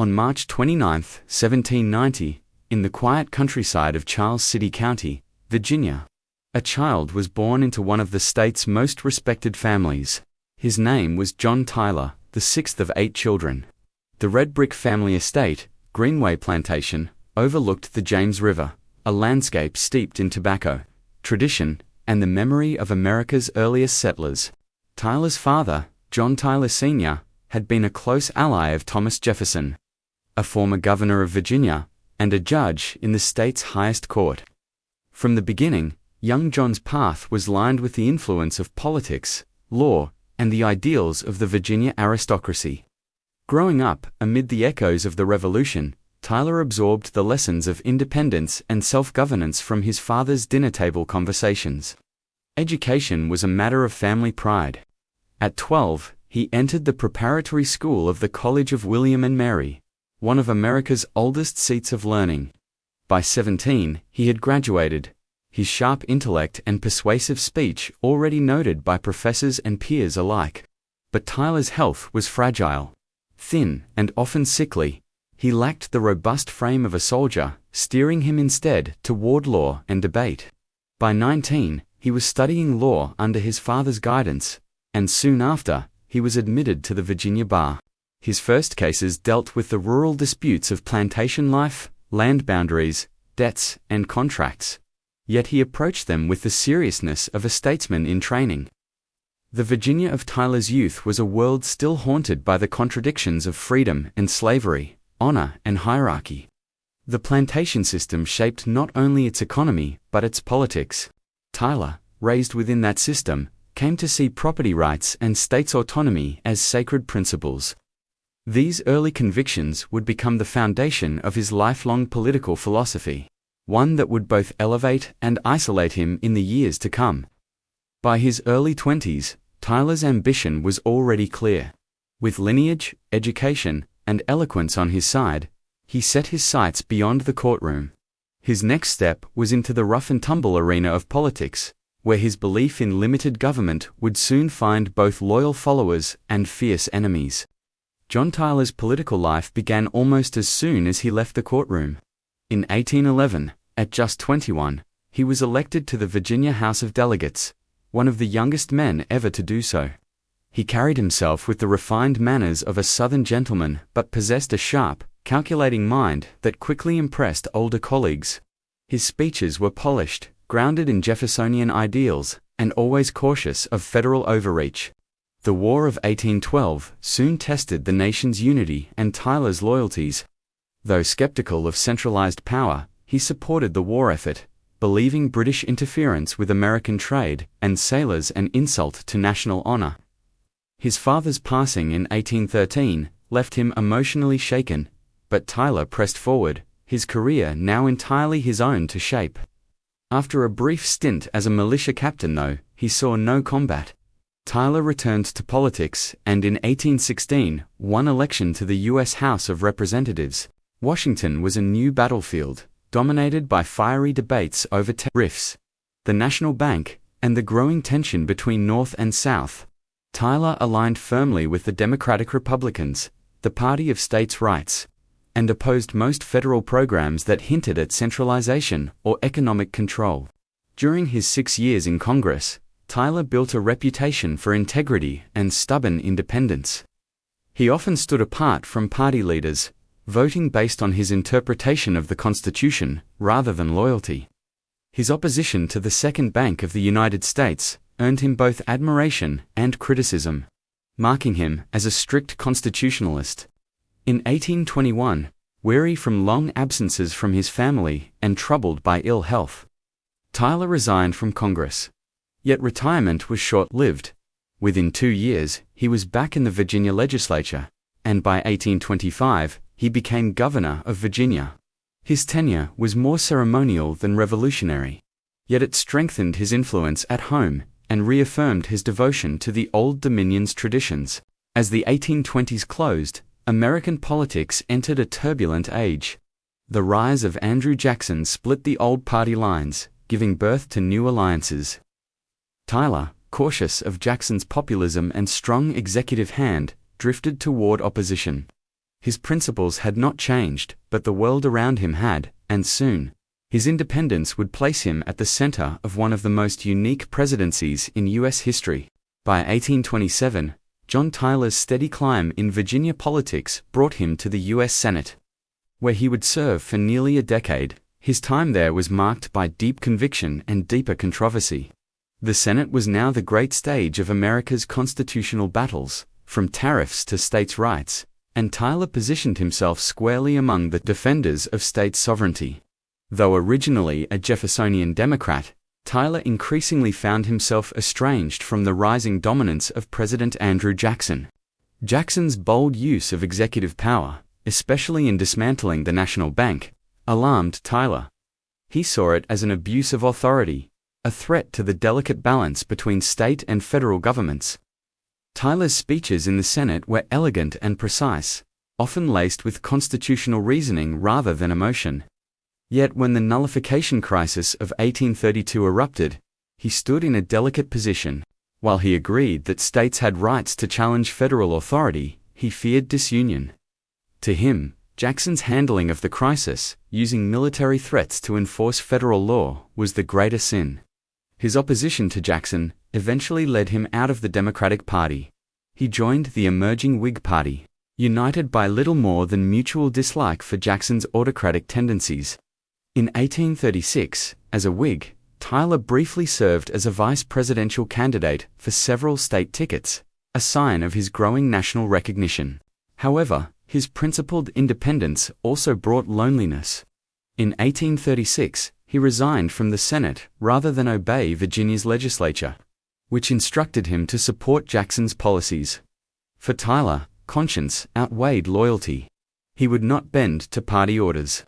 On March 29, 1790, in the quiet countryside of Charles City County, Virginia, a child was born into one of the state's most respected families. His name was John Tyler, the sixth of 8 children. The red brick family estate, Greenway Plantation, overlooked the James River, a landscape steeped in tobacco, tradition, and the memory of America's earliest settlers. Tyler's father, John Tyler Sr., had been a close ally of Thomas Jefferson, a former governor of Virginia, and a judge in the state's highest court. From the beginning, young John's path was lined with the influence of politics, law, and the ideals of the Virginia aristocracy. Growing up amid the echoes of the Revolution, Tyler absorbed the lessons of independence and self-governance from his father's dinner table conversations. Education was a matter of family pride. At 12, he entered the preparatory school of the College of William and Mary, one of America's oldest seats of learning. By 17, he had graduated, his sharp intellect and persuasive speech already noted by professors and peers alike. But Tyler's health was fragile. Thin and often sickly, he lacked the robust frame of a soldier, steering him instead toward law and debate. By 19, he was studying law under his father's guidance, and soon after, he was admitted to the Virginia bar. His first cases dealt with the rural disputes of plantation life, land boundaries, debts, and contracts. Yet he approached them with the seriousness of a statesman in training. The Virginia of Tyler's youth was a world still haunted by the contradictions of freedom and slavery, honor and hierarchy. The plantation system shaped not only its economy, but its politics. Tyler, raised within that system, came to see property rights and states' autonomy as sacred principles. These early convictions would become the foundation of his lifelong political philosophy, one that would both elevate and isolate him in the years to come. By his early 20s, Tyler's ambition was already clear. With lineage, education, and eloquence on his side, he set his sights beyond the courtroom. His next step was into the rough-and-tumble arena of politics, where his belief in limited government would soon find both loyal followers and fierce enemies. John Tyler's political life began almost as soon as he left the courtroom. In 1811, at just 21, he was elected to the Virginia House of Delegates, one of the youngest men ever to do so. He carried himself with the refined manners of a Southern gentleman, but possessed a sharp, calculating mind that quickly impressed older colleagues. His speeches were polished, grounded in Jeffersonian ideals, and always cautious of federal overreach. The War of 1812 soon tested the nation's unity and Tyler's loyalties. Though skeptical of centralized power, he supported the war effort, believing British interference with American trade and sailors an insult to national honor. His father's passing in 1813 left him emotionally shaken, but Tyler pressed forward, his career now entirely his own to shape. After a brief stint as a militia captain, though, he saw no combat. Tyler returned to politics and in 1816 won election to the U.S. House of Representatives. Washington was a new battlefield, dominated by fiery debates over tariffs, the national bank, and the growing tension between North and South. Tyler aligned firmly with the Democratic Republicans, the party of states' rights, and opposed most federal programs that hinted at centralization or economic control. During his 6 years in Congress, Tyler built a reputation for integrity and stubborn independence. He often stood apart from party leaders, voting based on his interpretation of the Constitution rather than loyalty. His opposition to the Second Bank of the United States earned him both admiration and criticism, marking him as a strict constitutionalist. In 1821, weary from long absences from his family and troubled by ill health, Tyler resigned from Congress. Yet retirement was short-lived. Within 2 years, he was back in the Virginia legislature, and by 1825, he became governor of Virginia. His tenure was more ceremonial than revolutionary, yet it strengthened his influence at home and reaffirmed his devotion to the Old Dominion's traditions. As the 1820s closed, American politics entered a turbulent age. The rise of Andrew Jackson split the old party lines, giving birth to new alliances. Tyler, cautious of Jackson's populism and strong executive hand, drifted toward opposition. His principles had not changed, but the world around him had, and soon. His independence would place him at the center of one of the most unique presidencies in U.S. history. By 1827, John Tyler's steady climb in Virginia politics brought him to the U.S. Senate, where he would serve for nearly a decade. His time there was marked by deep conviction and deeper controversy. The Senate was now the great stage of America's constitutional battles, from tariffs to states' rights, and Tyler positioned himself squarely among the defenders of state sovereignty. Though originally a Jeffersonian Democrat, Tyler increasingly found himself estranged from the rising dominance of President Andrew Jackson. Jackson's bold use of executive power, especially in dismantling the national bank, alarmed Tyler. He saw it as an abuse of authority, a threat to the delicate balance between state and federal governments. Tyler's speeches in the Senate were elegant and precise, often laced with constitutional reasoning rather than emotion. Yet when the nullification crisis of 1832 erupted, he stood in a delicate position. While he agreed that states had rights to challenge federal authority, he feared disunion. To him, Jackson's handling of the crisis, using military threats to enforce federal law, was the greater sin. His opposition to Jackson eventually led him out of the Democratic Party. He joined the emerging Whig Party, united by little more than mutual dislike for Jackson's autocratic tendencies. In 1836, as a Whig, Tyler briefly served as a vice presidential candidate for several state tickets, a sign of his growing national recognition. However, his principled independence also brought loneliness. In 1836, he resigned from the Senate rather than obey Virginia's legislature, which instructed him to support Jackson's policies. For Tyler, conscience outweighed loyalty. He would not bend to party orders.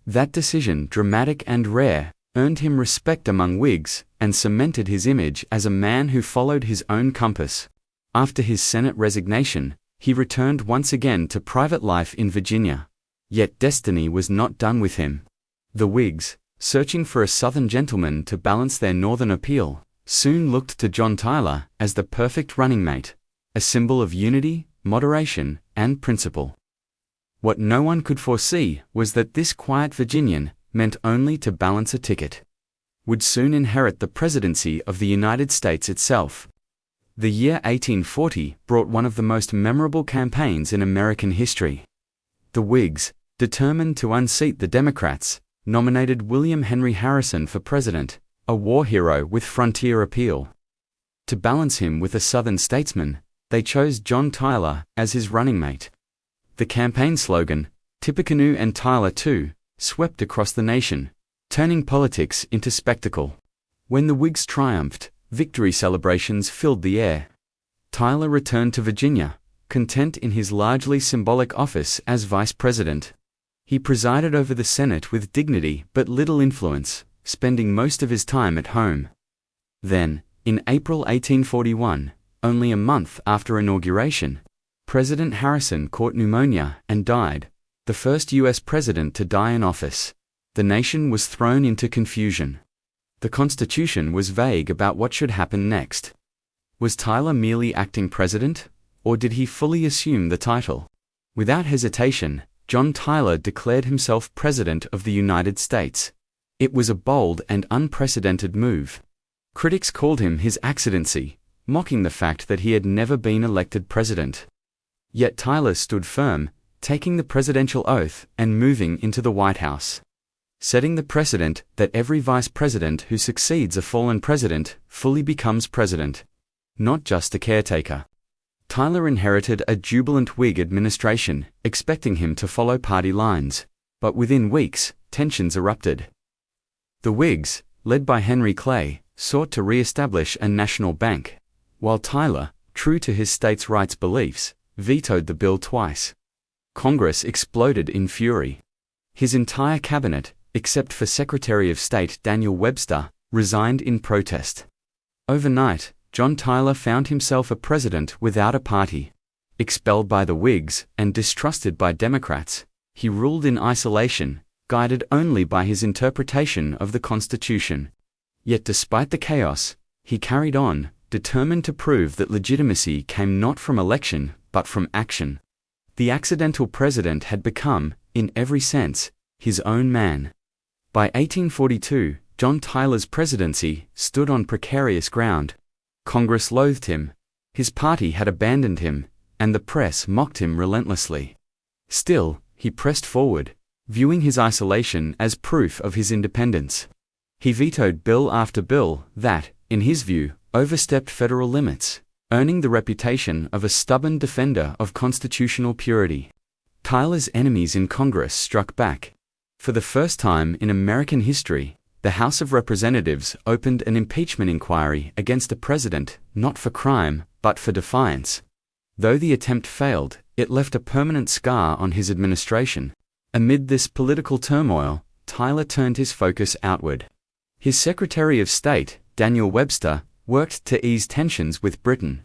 That decision, dramatic and rare, earned him respect among Whigs and cemented his image as a man who followed his own compass. After his Senate resignation, he returned once again to private life in Virginia. Yet destiny was not done with him. The Whigs, searching for a Southern gentleman to balance their Northern appeal, soon looked to John Tyler as the perfect running mate, a symbol of unity, moderation, and principle. What no one could foresee was that this quiet Virginian, meant only to balance a ticket, would soon inherit the presidency of the United States itself. The year 1840 brought one of the most memorable campaigns in American history. The Whigs, determined to unseat the Democrats, nominated William Henry Harrison for president, a war hero with frontier appeal. To balance him with a Southern statesman, they chose John Tyler as his running mate. The campaign slogan, "Tippecanoe and Tyler too," swept across the nation, turning politics into spectacle. When the Whigs triumphed, victory celebrations filled the air. Tyler returned to Virginia, content in his largely symbolic office as vice president. He presided over the Senate with dignity but little influence, spending most of his time at home. Then, in April 1841, only a month after inauguration, President Harrison caught pneumonia and died, the first U.S. president to die in office. The nation was thrown into confusion. The Constitution was vague about what should happen next. Was Tyler merely acting president, or did he fully assume the title? Without hesitation, John Tyler declared himself President of the United States. It was a bold and unprecedented move. Critics called him His Excellency, mocking the fact that he had never been elected president. Yet Tyler stood firm, taking the presidential oath and moving into the White House, setting the precedent that every vice president who succeeds a fallen president fully becomes president, not just a caretaker. Tyler inherited a jubilant Whig administration, expecting him to follow party lines, but within weeks, tensions erupted. The Whigs, led by Henry Clay, sought to re-establish a national bank, while Tyler, true to his states' rights beliefs, vetoed the bill twice. Congress exploded in fury. His entire cabinet, except for Secretary of State Daniel Webster, resigned in protest. Overnight, John Tyler found himself a president without a party. Expelled by the Whigs and distrusted by Democrats, he ruled in isolation, guided only by his interpretation of the Constitution. Yet despite the chaos, he carried on, determined to prove that legitimacy came not from election, but from action. The accidental president had become, in every sense, his own man. By 1842, John Tyler's presidency stood on precarious ground. Congress loathed him, his party had abandoned him, and the press mocked him relentlessly. Still, he pressed forward, viewing his isolation as proof of his independence. He vetoed bill after bill that, in his view, overstepped federal limits, earning the reputation of a stubborn defender of constitutional purity. Tyler's enemies in Congress struck back. For the first time in American history, the House of Representatives opened an impeachment inquiry against a president, not for crime, but for defiance. Though the attempt failed, it left a permanent scar on his administration. Amid this political turmoil, Tyler turned his focus outward. His Secretary of State, Daniel Webster, worked to ease tensions with Britain.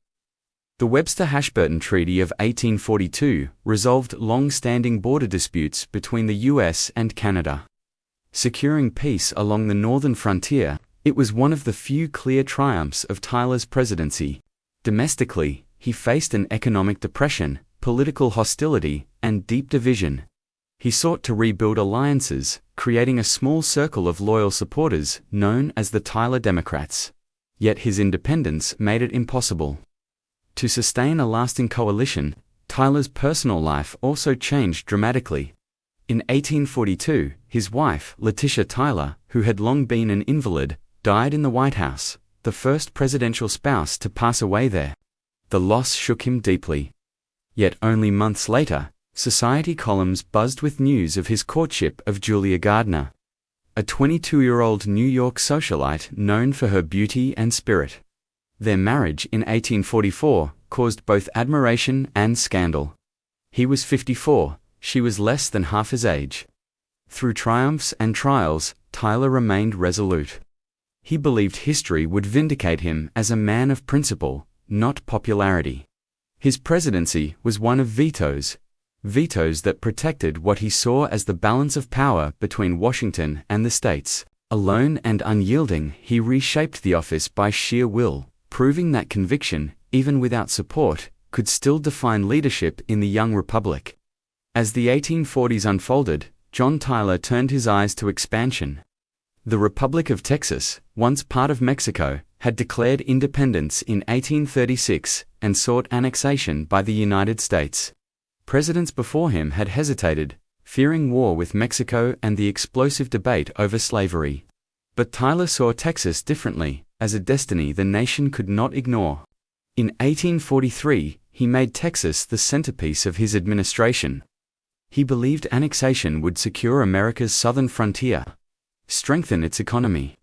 The Webster-Ashburton Treaty of 1842 resolved long-standing border disputes between the U.S. and Canada. Securing peace along the northern frontier, it was one of the few clear triumphs of Tyler's presidency. Domestically, he faced an economic depression, political hostility, and deep division. He sought to rebuild alliances, creating a small circle of loyal supporters known as the Tyler Democrats. Yet his independence made it impossible. To sustain a lasting coalition, Tyler's personal life also changed dramatically. In 1842, his wife, Letitia Tyler, who had long been an invalid, died in the White House, the first presidential spouse to pass away there. The loss shook him deeply. Yet only months later, society columns buzzed with news of his courtship of Julia Gardner, a 22-year-old New York socialite known for her beauty and spirit. Their marriage in 1844 caused both admiration and scandal. He was 54, she was less than half his age. Through triumphs and trials, Tyler remained resolute. He believed history would vindicate him as a man of principle, not popularity. His presidency was one of vetoes that protected what he saw as the balance of power between Washington and the states. Alone and unyielding, he reshaped the office by sheer will, proving that conviction, even without support, could still define leadership in the young republic. As the 1840s unfolded, John Tyler turned his eyes to expansion. The Republic of Texas, once part of Mexico, had declared independence in 1836 and sought annexation by the United States. Presidents before him had hesitated, fearing war with Mexico and the explosive debate over slavery. But Tyler saw Texas differently, as a destiny the nation could not ignore. In 1843, he made Texas the centerpiece of his administration. He believed annexation would secure America's southern frontier, strengthen its economy,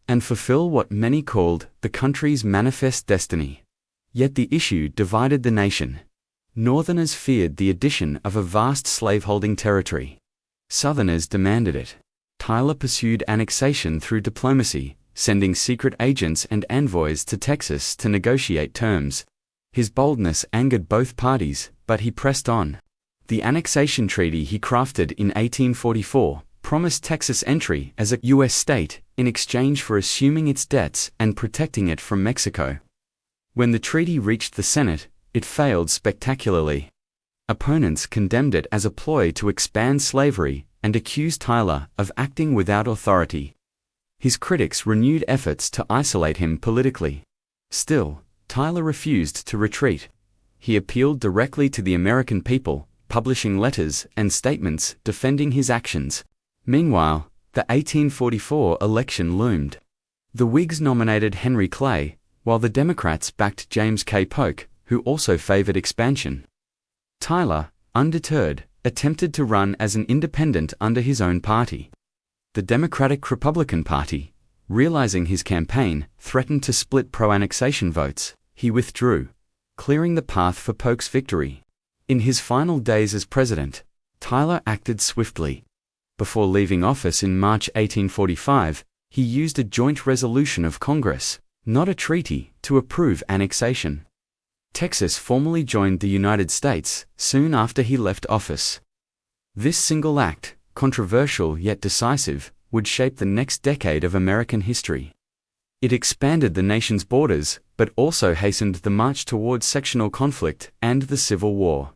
and fulfill what many called the country's manifest destiny. Yet the issue divided the nation. Northerners feared the addition of a vast slaveholding territory. Southerners demanded it. Tyler pursued annexation through diplomacy, sending secret agents and envoys to Texas to negotiate terms. His boldness angered both parties, but he pressed on. The Annexation Treaty he crafted in 1844 promised Texas entry as a U.S. state in exchange for assuming its debts and protecting it from Mexico. When the treaty reached the Senate, it failed spectacularly. Opponents condemned it as a ploy to expand slavery and accused Tyler of acting without authority. His critics renewed efforts to isolate him politically. Still, Tyler refused to retreat. He appealed directly to the American people, publishing letters and statements defending his actions. Meanwhile, the 1844 election loomed. The Whigs nominated Henry Clay, while the Democrats backed James K. Polk, who also favored expansion. Tyler, undeterred, attempted to run as an independent under his own party. The Democratic-Republican Party, realizing his campaign threatened to split pro-annexation votes, he withdrew, clearing the path for Polk's victory. In his final days as president, Tyler acted swiftly. Before leaving office in March 1845, he used a joint resolution of Congress, not a treaty, to approve annexation. Texas formally joined the United States soon after he left office. This single act, controversial yet decisive, would shape the next decade of American history. It expanded the nation's borders, but also hastened the march towards sectional conflict and the Civil War.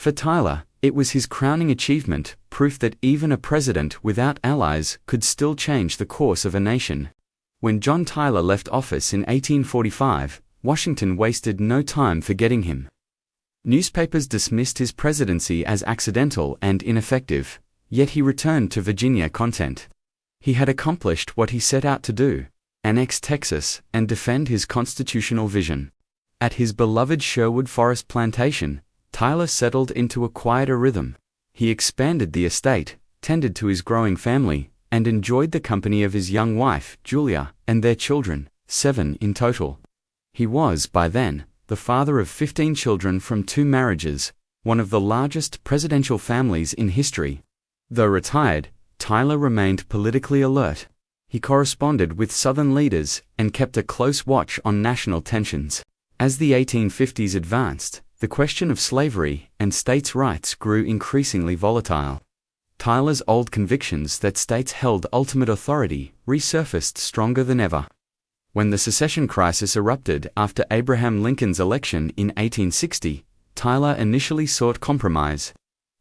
For Tyler, it was his crowning achievement, proof that even a president without allies could still change the course of a nation. When John Tyler left office in 1845, Washington wasted no time forgetting him. Newspapers dismissed his presidency as accidental and ineffective, yet he returned to Virginia content. He had accomplished what he set out to do: annex Texas and defend his constitutional vision. At his beloved Sherwood Forest plantation, Tyler settled into a quieter rhythm. He expanded the estate, tended to his growing family, and enjoyed the company of his young wife, Julia, and their children, 7 in total. He was, by then, the father of 15 children from 2 marriages, one of the largest presidential families in history. Though retired, Tyler remained politically alert. He corresponded with Southern leaders and kept a close watch on national tensions. As the 1850s advanced, the question of slavery and states' rights grew increasingly volatile. Tyler's old convictions that states held ultimate authority resurfaced stronger than ever. When the secession crisis erupted after Abraham Lincoln's election in 1860, Tyler initially sought compromise.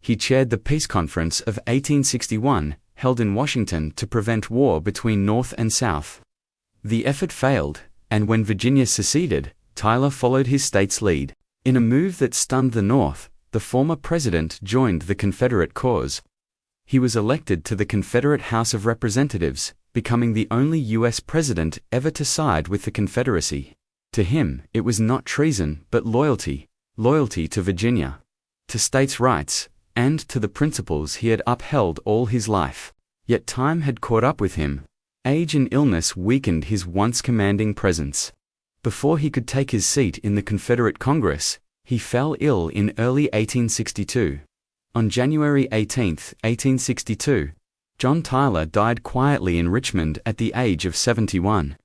He chaired the Peace Conference of 1861, held in Washington to prevent war between North and South. The effort failed, and when Virginia seceded, Tyler followed his state's lead. In a move that stunned the North, the former president joined the Confederate cause. He was elected to the Confederate House of Representatives, becoming the only U.S. president ever to side with the Confederacy. To him, it was not treason but loyalty to Virginia, to states' rights, and to the principles he had upheld all his life. Yet time had caught up with him. Age and illness weakened his once commanding presence. Before he could take his seat in the Confederate Congress, he fell ill in early 1862. On January 18, 1862, John Tyler died quietly in Richmond at the age of 71.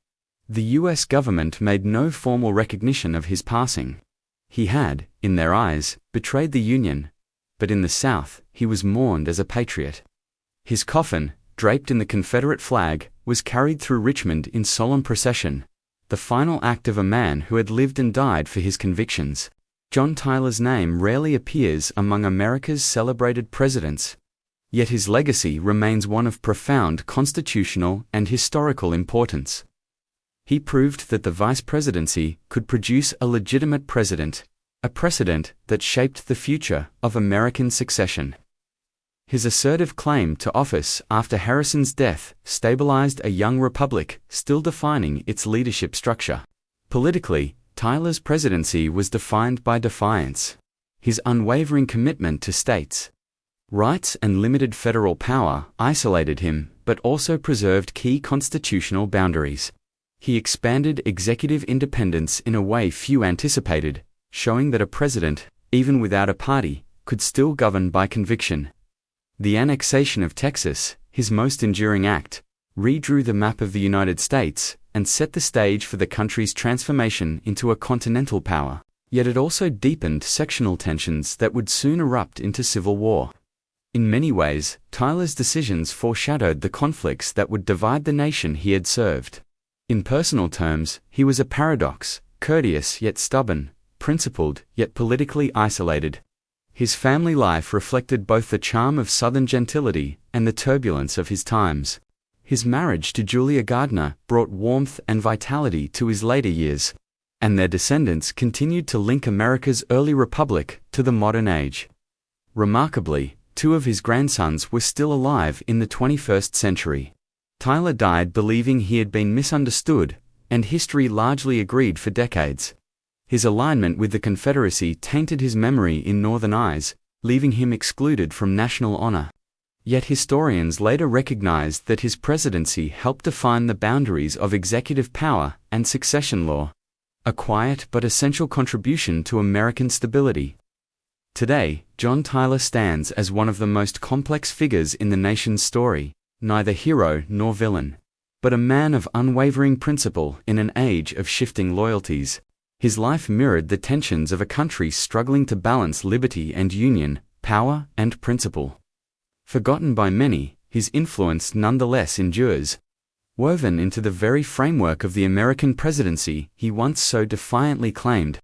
The U.S. government made no formal recognition of his passing. He had, in their eyes, betrayed the Union, but in the South, he was mourned as a patriot. His coffin, draped in the Confederate flag, was carried through Richmond in solemn procession, the final act of a man who had lived and died for his convictions. John Tyler's name rarely appears among America's celebrated presidents, yet his legacy remains one of profound constitutional and historical importance. He proved that the vice presidency could produce a legitimate president, a precedent that shaped the future of American succession. His assertive claim to office after Harrison's death stabilized a young republic still defining its leadership structure. Politically, Tyler's presidency was defined by defiance. His unwavering commitment to states' rights and limited federal power isolated him, but also preserved key constitutional boundaries. He expanded executive independence in a way few anticipated, showing that a president, even without a party, could still govern by conviction. The annexation of Texas, his most enduring act, redrew the map of the United States and set the stage for the country's transformation into a continental power. Yet it also deepened sectional tensions that would soon erupt into civil war. In many ways, Tyler's decisions foreshadowed the conflicts that would divide the nation he had served. In personal terms, he was a paradox: courteous yet stubborn, principled yet politically isolated. His family life reflected both the charm of Southern gentility and the turbulence of his times. His marriage to Julia Gardner brought warmth and vitality to his later years, and their descendants continued to link America's early republic to the modern age. Remarkably, 2 of his grandsons were still alive in the 21st century. Tyler died believing he had been misunderstood, and history largely agreed for decades. His alignment with the Confederacy tainted his memory in Northern eyes, leaving him excluded from national honor. Yet historians later recognized that his presidency helped define the boundaries of executive power and succession law, a quiet but essential contribution to American stability. Today, John Tyler stands as one of the most complex figures in the nation's story, neither hero nor villain, but a man of unwavering principle in an age of shifting loyalties. His life mirrored the tensions of a country struggling to balance liberty and union, power and principle. Forgotten by many, his influence nonetheless endures. Woven into the very framework of the American presidency he once so defiantly claimed,